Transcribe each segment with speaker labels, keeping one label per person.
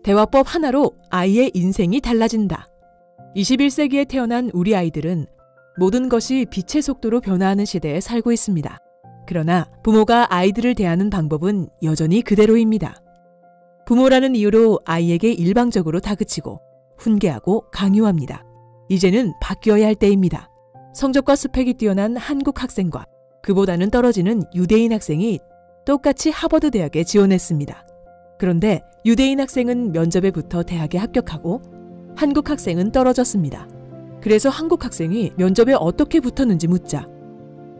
Speaker 1: 대화법 하나로 아이의 인생이 달라진다. 21세기에 태어난 우리 아이들은 모든 것이 빛의 속도로 변화하는 시대에 살고 있습니다. 그러나 부모가 아이들을 대하는 방법은 여전히 그대로입니다. 부모라는 이유로 아이에게 일방적으로 다그치고 훈계하고 강요합니다. 이제는 바뀌어야 할 때입니다. 성적과 스펙이 뛰어난 한국 학생과 그보다는 떨어지는 유대인 학생이 똑같이 하버드 대학에 지원했습니다. 그런데 유대인 학생은 면접에 붙어 대학에 합격하고 한국 학생은 떨어졌습니다. 그래서 한국 학생이 면접에 어떻게 붙었는지 묻자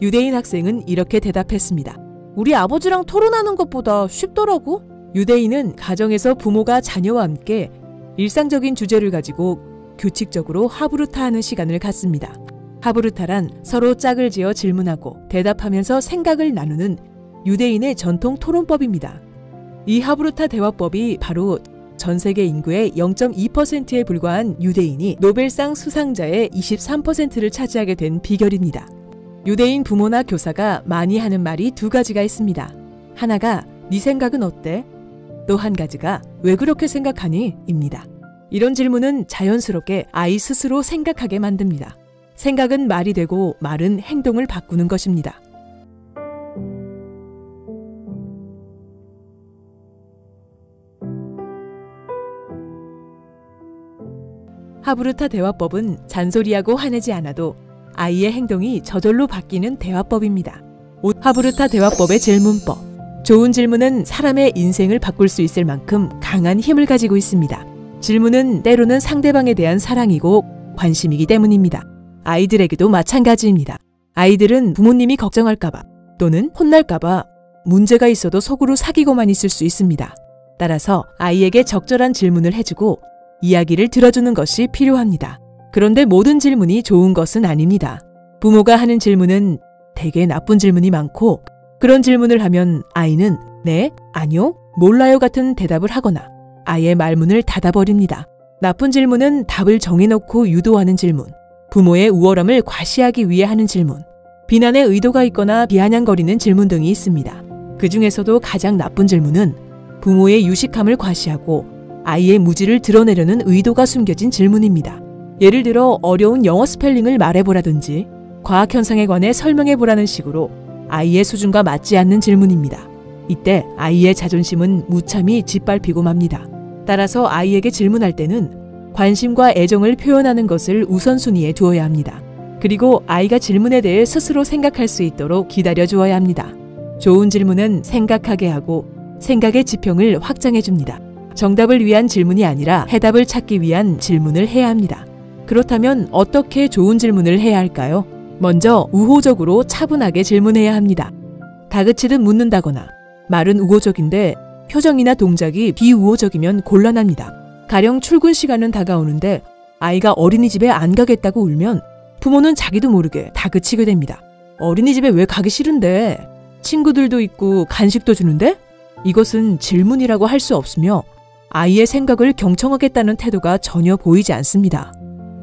Speaker 1: 유대인 학생은 이렇게 대답했습니다. 우리 아버지랑 토론하는 것보다 쉽더라고. 유대인은 가정에서 부모가 자녀와 함께 일상적인 주제를 가지고 규칙적으로 하브루타하는 시간을 갖습니다. 하브루타란 서로 짝을 지어 질문하고 대답하면서 생각을 나누는 유대인의 전통 토론법입니다. 이 하브루타 대화법이 바로 전 세계 인구의 0.2%에 불과한 유대인이 노벨상 수상자의 23%를 차지하게 된 비결입니다. 유대인 부모나 교사가 많이 하는 말이 두 가지가 있습니다. 하나가 네 생각은 어때? 또 한 가지가 왜 그렇게 생각하니? 입니다. 이런 질문은 자연스럽게 아이 스스로 생각하게 만듭니다. 생각은 말이 되고 말은 행동을 바꾸는 것입니다. 하브루타 대화법은 잔소리하고 화내지 않아도 아이의 행동이 저절로 바뀌는 대화법입니다. 하브루타 대화법의 질문법. 좋은 질문은 사람의 인생을 바꿀 수 있을 만큼 강한 힘을 가지고 있습니다. 질문은 때로는 상대방에 대한 사랑이고 관심이기 때문입니다. 아이들에게도 마찬가지입니다. 아이들은 부모님이 걱정할까봐 또는 혼날까봐 문제가 있어도 속으로 사귀고만 있을 수 있습니다. 따라서 아이에게 적절한 질문을 해주고 이야기를 들어주는 것이 필요합니다. 그런데 모든 질문이 좋은 것은 아닙니다. 부모가 하는 질문은 되게 나쁜 질문이 많고 그런 질문을 하면 아이는 네, 아니요, 몰라요 같은 대답을 하거나 아예 말문을 닫아버립니다. 나쁜 질문은 답을 정해놓고 유도하는 질문, 부모의 우월함을 과시하기 위해 하는 질문, 비난의 의도가 있거나 비아냥거리는 질문 등이 있습니다. 그 중에서도 가장 나쁜 질문은 부모의 유식함을 과시하고 아이의 무지를 드러내려는 의도가 숨겨진 질문입니다. 예를 들어 어려운 영어 스펠링을 말해보라든지 과학현상에 관해 설명해보라는 식으로 아이의 수준과 맞지 않는 질문입니다. 이때 아이의 자존심은 무참히 짓밟히고 맙니다. 따라서 아이에게 질문할 때는 관심과 애정을 표현하는 것을 우선순위에 두어야 합니다. 그리고 아이가 질문에 대해 스스로 생각할 수 있도록 기다려 주어야 합니다. 좋은 질문은 생각하게 하고 생각의 지평을 확장해 줍니다. 정답을 위한 질문이 아니라 해답을 찾기 위한 질문을 해야 합니다. 그렇다면 어떻게 좋은 질문을 해야 할까요? 먼저 우호적으로 차분하게 질문해야 합니다. 다그치듯 묻는다거나 말은 우호적인데 표정이나 동작이 비우호적이면 곤란합니다. 가령 출근 시간은 다가오는데 아이가 어린이집에 안 가겠다고 울면 부모는 자기도 모르게 다그치게 됩니다. 어린이집에 왜 가기 싫은데? 친구들도 있고 간식도 주는데? 이것은 질문이라고 할 수 없으며 아이의 생각을 경청하겠다는 태도가 전혀 보이지 않습니다.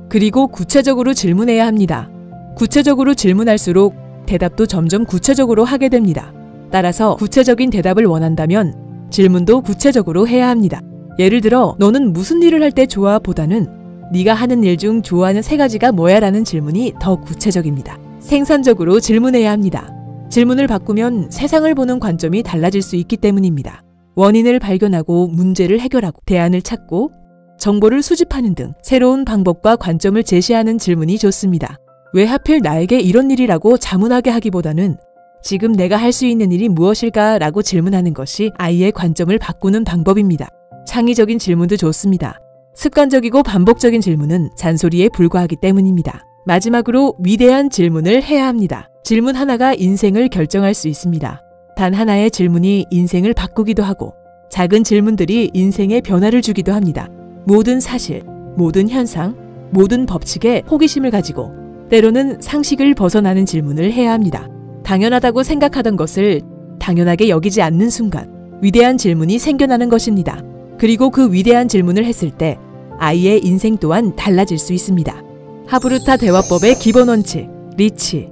Speaker 1: 그리고 구체적으로 질문해야 합니다. 구체적으로 질문할수록 대답도 점점 구체적으로 하게 됩니다. 따라서 구체적인 대답을 원한다면 질문도 구체적으로 해야 합니다. 예를 들어 너는 무슨 일을 할 때 좋아? 보다는 네가 하는 일 중 좋아하는 세 가지가 뭐야? 라는 질문이 더 구체적입니다. 생산적으로 질문해야 합니다. 질문을 바꾸면 세상을 보는 관점이 달라질 수 있기 때문입니다. 원인을 발견하고 문제를 해결하고 대안을 찾고 정보를 수집하는 등 새로운 방법과 관점을 제시하는 질문이 좋습니다. 왜 하필 나에게 이런 일이라고 자문하게 하기보다는 지금 내가 할 수 있는 일이 무엇일까? 라고 질문하는 것이 아이의 관점을 바꾸는 방법입니다. 창의적인 질문도 좋습니다. 습관적이고 반복적인 질문은 잔소리에 불과하기 때문입니다. 마지막으로 위대한 질문을 해야 합니다. 질문 하나가 인생을 결정할 수 있습니다. 단 하나의 질문이 인생을 바꾸기도 하고 작은 질문들이 인생에 변화를 주기도 합니다. 모든 사실, 모든 현상, 모든 법칙에 호기심을 가지고 때로는 상식을 벗어나는 질문을 해야 합니다. 당연하다고 생각하던 것을 당연하게 여기지 않는 순간 위대한 질문이 생겨나는 것입니다. 그리고 그 위대한 질문을 했을 때 아이의 인생 또한 달라질 수 있습니다. 하브루타 대화법의 기본 원칙, 리치.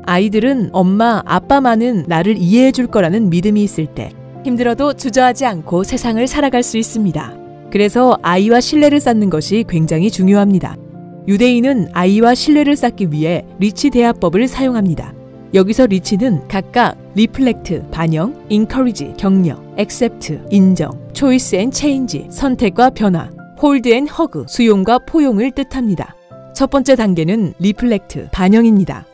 Speaker 1: 아이들은 엄마, 아빠만은 나를 이해해 줄 거라는 믿음이 있을 때 힘들어도 주저하지 않고 세상을 살아갈 수 있습니다. 그래서 아이와 신뢰를 쌓는 것이 굉장히 중요합니다. 유대인은 아이와 신뢰를 쌓기 위해 리치 대화법을 사용합니다. 여기서 리치는 각각 reflect, 반영, encourage, 격려, accept, 인정, choice and change, 선택과 변화, hold and hug, 수용과 포용을 뜻합니다. 첫 번째 단계는 reflect, 반영입니다.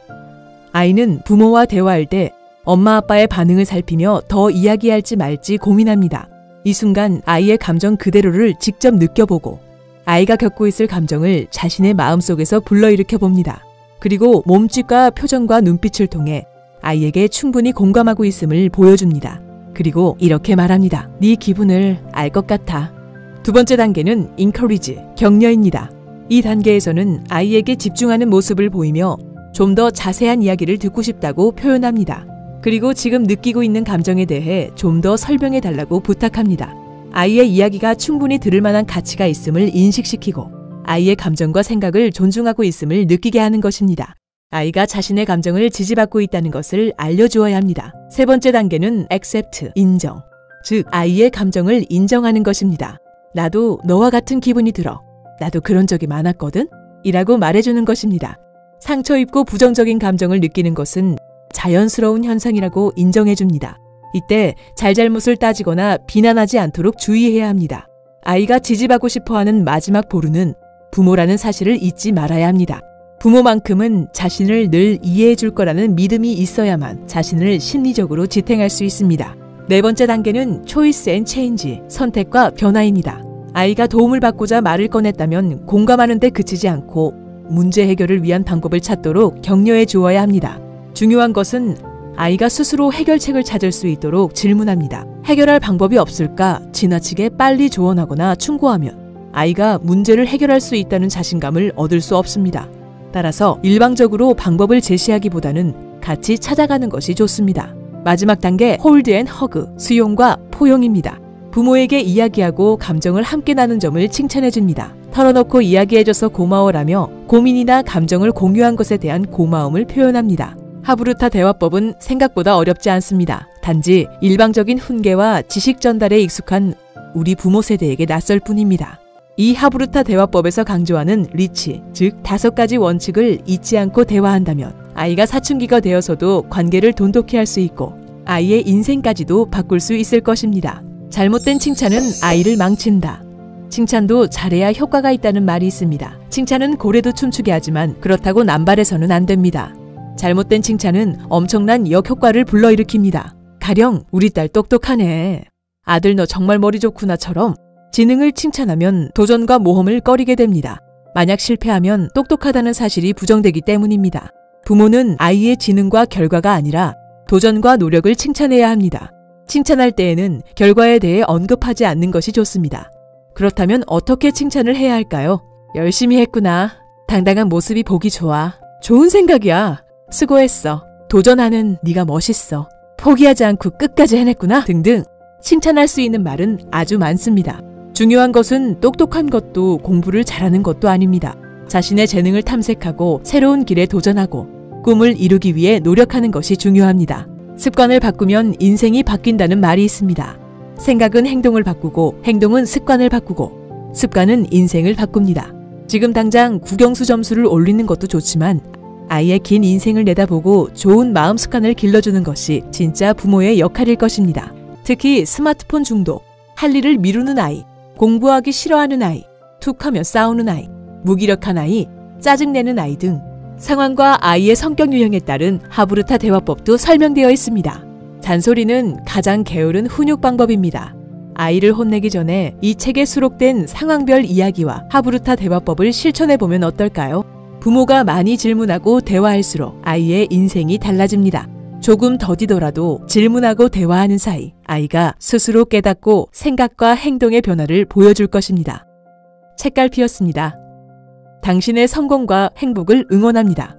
Speaker 1: 아이는 부모와 대화할 때 엄마 아빠의 반응을 살피며 더 이야기할지 말지 고민합니다. 이 순간 아이의 감정 그대로를 직접 느껴보고 아이가 겪고 있을 감정을 자신의 마음속에서 불러일으켜 봅니다. 그리고 몸짓과 표정과 눈빛을 통해 아이에게 충분히 공감하고 있음을 보여줍니다. 그리고 이렇게 말합니다. 네 기분을 알 것 같아. 두 번째 단계는 encourage, 격려입니다. 이 단계에서는 아이에게 집중하는 모습을 보이며 좀 더 자세한 이야기를 듣고 싶다고 표현합니다. 그리고 지금 느끼고 있는 감정에 대해 좀 더 설명해 달라고 부탁합니다. 아이의 이야기가 충분히 들을 만한 가치가 있음을 인식시키고 아이의 감정과 생각을 존중하고 있음을 느끼게 하는 것입니다. 아이가 자신의 감정을 지지받고 있다는 것을 알려주어야 합니다. 세 번째 단계는 accept, 인정. 즉, 아이의 감정을 인정하는 것입니다. 나도 너와 같은 기분이 들어. 나도 그런 적이 많았거든? 이라고 말해주는 것입니다. 상처 입고 부정적인 감정을 느끼는 것은 자연스러운 현상이라고 인정해줍니다. 이때 잘잘못을 따지거나 비난하지 않도록 주의해야 합니다. 아이가 지지받고 싶어하는 마지막 보루는 부모라는 사실을 잊지 말아야 합니다. 부모만큼은 자신을 늘 이해해 줄 거라는 믿음이 있어야만 자신을 심리적으로 지탱할 수 있습니다. 네 번째 단계는 choice and change, 선택과 변화입니다. 아이가 도움을 받고자 말을 꺼냈다면 공감하는 데 그치지 않고 문제 해결을 위한 방법을 찾도록 격려해 주어야 합니다. 중요한 것은 아이가 스스로 해결책을 찾을 수 있도록 질문합니다. 해결할 방법이 없을까 지나치게 빨리 조언하거나 충고하면 아이가 문제를 해결할 수 있다는 자신감을 얻을 수 없습니다. 따라서 일방적으로 방법을 제시하기보다는 같이 찾아가는 것이 좋습니다. 마지막 단계 hold and hug, 수용과 포용입니다. 부모에게 이야기하고 감정을 함께 나눈 점을 칭찬해줍니다. 털어놓고 이야기해줘서 고마워라며 고민이나 감정을 공유한 것에 대한 고마움을 표현합니다. 하브루타 대화법은 생각보다 어렵지 않습니다. 단지 일방적인 훈계와 지식 전달에 익숙한 우리 부모 세대에게 낯설 뿐입니다. 이 하브루타 대화법에서 강조하는 리치, 즉 5가지 원칙을 잊지 않고 대화한다면 아이가 사춘기가 되어서도 관계를 돈독히 할 수 있고 아이의 인생까지도 바꿀 수 있을 것입니다. 잘못된 칭찬은 아이를 망친다. 칭찬도 잘해야 효과가 있다는 말이 있습니다. 칭찬은 고래도 춤추게 하지만 그렇다고 남발해서는 안 됩니다. 잘못된 칭찬은 엄청난 역효과를 불러일으킵니다. 가령 우리 딸 똑똑하네. 아들 너 정말 머리 좋구나처럼 지능을 칭찬하면 도전과 모험을 꺼리게 됩니다. 만약 실패하면 똑똑하다는 사실이 부정되기 때문입니다. 부모는 아이의 지능과 결과가 아니라 도전과 노력을 칭찬해야 합니다. 칭찬할 때에는 결과에 대해 언급하지 않는 것이 좋습니다. 그렇다면 어떻게 칭찬을 해야 할까요? 열심히 했구나. 당당한 모습이 보기 좋아. 좋은 생각이야. 수고했어. 도전하는 네가 멋있어. 포기하지 않고 끝까지 해냈구나. 등등 칭찬할 수 있는 말은 아주 많습니다. 중요한 것은 똑똑한 것도 공부를 잘하는 것도 아닙니다. 자신의 재능을 탐색하고 새로운 길에 도전하고 꿈을 이루기 위해 노력하는 것이 중요합니다. 습관을 바꾸면 인생이 바뀐다는 말이 있습니다. 생각은 행동을 바꾸고 행동은 습관을 바꾸고 습관은 인생을 바꿉니다. 지금 당장 국영수 점수를 올리는 것도 좋지만 아이의 긴 인생을 내다보고 좋은 마음 습관을 길러주는 것이 진짜 부모의 역할일 것입니다. 특히 스마트폰 중독, 할 일을 미루는 아이, 공부하기 싫어하는 아이, 툭하며 싸우는 아이, 무기력한 아이, 짜증내는 아이 등 상황과 아이의 성격 유형에 따른 하브루타 대화법도 설명되어 있습니다. 잔소리는 가장 게으른 훈육 방법입니다. 아이를 혼내기 전에 이 책에 수록된 상황별 이야기와 하브루타 대화법을 실천해보면 어떨까요? 부모가 많이 질문하고 대화할수록 아이의 인생이 달라집니다. 조금 더디더라도 질문하고 대화하는 사이 아이가 스스로 깨닫고 생각과 행동의 변화를 보여줄 것입니다. 책갈피였습니다. 당신의 성공과 행복을 응원합니다.